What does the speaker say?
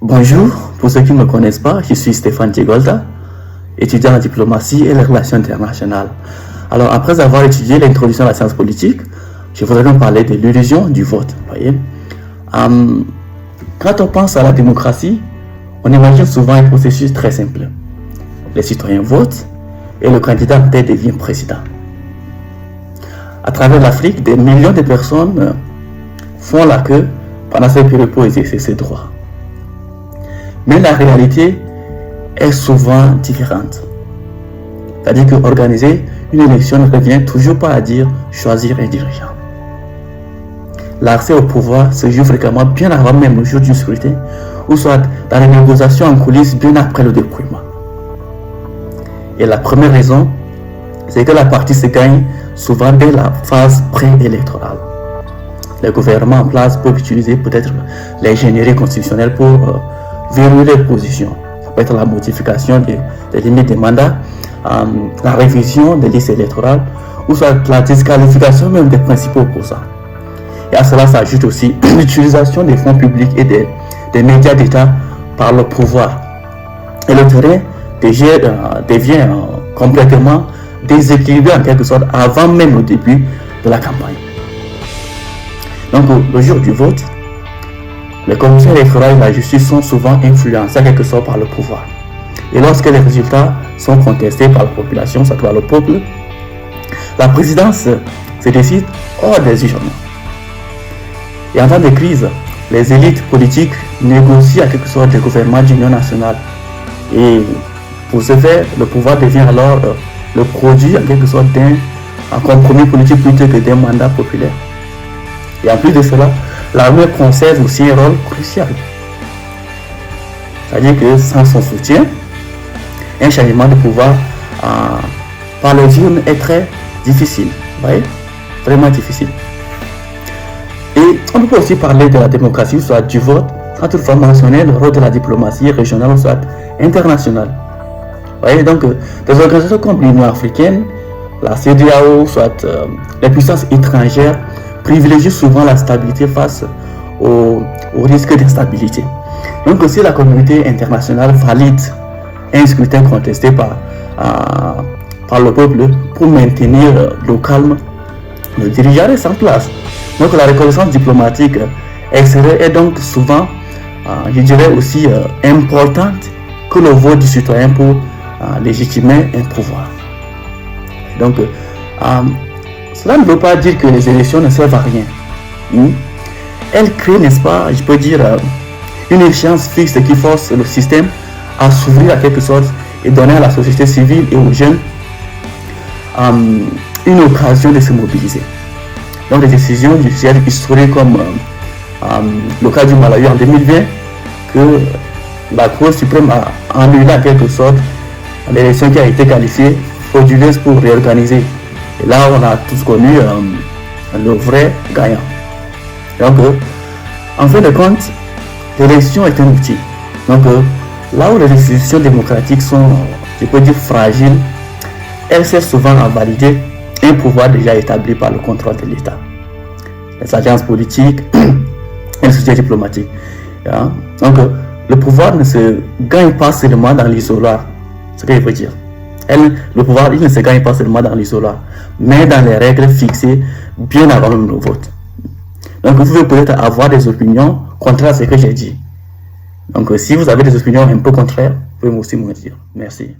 Bonjour, pour ceux qui ne me connaissent pas, je suis Stéphane Djegolda, étudiant en diplomatie et les relations internationales. Alors, après avoir étudié l'introduction à la science politique, je voudrais donc parler de l'illusion du vote. Voyez? Quand on pense à la démocratie, on imagine souvent un processus très simple. Les citoyens votent et le candidat en tête devient président. À travers l'Afrique, des millions de personnes font la queue pendant cette période pour exercer ses droits. Mais la réalité est souvent différente. C'est-à-dire qu'organiser une élection ne revient toujours pas à dire choisir un dirigeant. L'accès au pouvoir se joue fréquemment bien avant même le jour du scrutin, ou soit dans les négociations en coulisses bien après le dépouillement. Et la première raison, c'est que la partie se gagne souvent dès la phase préélectorale. Les gouvernements en place peuvent utiliser peut-être l'ingénierie constitutionnelle pour verrouiller les positions. Ça peut être la modification des limites des mandats, la révision des listes électorales, ou soit la disqualification même des principaux opposants. Et à cela s'ajoute aussi l'utilisation des fonds publics et des médias d'État par le pouvoir. Et le terrain devient complètement déséquilibré en quelque sorte avant même le début de la campagne. Donc le jour du vote, les commissions électorales et la justice sont souvent influencées en quelque sorte par le pouvoir. Et lorsque les résultats sont contestés par la population, c'est-à-dire par le peuple, la présidence se décide hors des urnes. Et en temps de crise, les élites politiques négocient en quelque sorte des gouvernements d'union nationale. Et pour ce faire, le pouvoir devient alors le produit en quelque sorte d'un compromis politique plutôt que d'un mandat populaire. Et en plus de cela, l'armée conserve aussi un rôle crucial. C'est-à-dire que sans son soutien, un changement de pouvoir par les urnes est très difficile. Vous voyez? Vraiment difficile. Et on peut aussi parler de la démocratie, soit du vote, sans toutefois mentionner le rôle de la diplomatie régionale, soit internationale. Vous voyez, donc, des organisations comme l'Union africaine, la CEDEAO, soit les puissances étrangères, privilégient souvent la stabilité face au risque d'instabilité. Donc, si la communauté internationale valide un scrutin contesté par le peuple pour maintenir le calme, le dirigeant reste en place. Donc la reconnaissance diplomatique extérieure est donc souvent, je dirais aussi, importante que le vote du citoyen pour légitimer un pouvoir. Donc, cela ne veut pas dire que les élections ne servent à rien. Elles créent, n'est-ce pas, je peux dire, une échéance fixe qui force le système à s'ouvrir à quelque chose et donner à la société civile et aux jeunes une occasion de se mobiliser. Donc des décisions judiciaires historiques comme le cas du Malawi en 2020, que la Cour suprême a annulé en quelque sorte l'élection qui a été qualifiée frauduleuse pour réorganiser. Et là, on a tous connu le vrai gagnant. Donc, en fin de compte, l'élection est un outil. Donc, là où les institutions démocratiques sont, je peux dire, fragiles, elles servent souvent à valider un pouvoir déjà établi par le contrôle de l'État. Les alliances politiques et le soutien diplomatique. Donc, le pouvoir ne se gagne pas seulement dans l'isoloir. C'est ce que je veux dire. Le pouvoir, il ne se gagne pas seulement dans l'isoloir, mais dans les règles fixées bien avant même le vote. Donc, vous pouvez peut-être avoir des opinions contraires à ce que j'ai dit. Donc, si vous avez des opinions un peu contraires, vous pouvez aussi me dire. Merci.